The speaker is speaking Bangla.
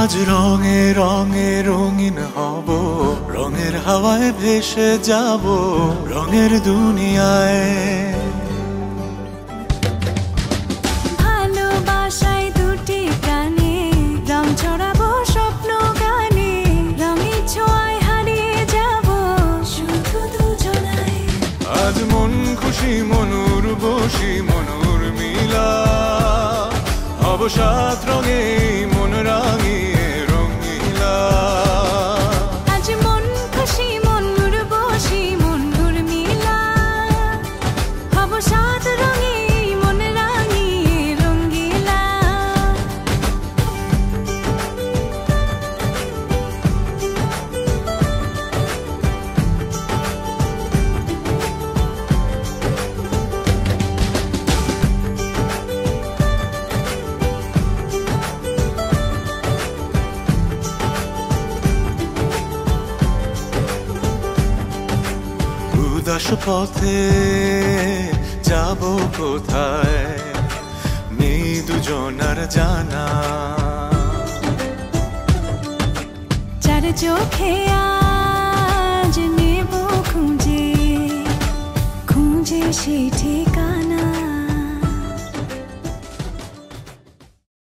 আজ রঙে রঙে রঙিন হব, রঙের হাওয়ায় ভেসে যাব রঙের দুনিয়ায়। ভালোবাসায় দুটি প্রাণে রং ছড়াবো স্বপ্ন গানে, রঙের ছোঁয়ায় হারিয়ে যাব শুধু দুজনায়। আজ মন খুশি মনুর বসি মনুর মিলা, অবসাদ রঙে মন রাঙিয়ে রঙিলা। আজ মন খুশি মনুর বসি মনুর মিলা, অবসাদ রঙে মন রাঙিয়ে রঙিলা। উদাস পথে যাব কোথায়, নেই দুজনার জানা। চার চোখে আজ নেব খুঁজে খুঁজে সেই ঠিকানা।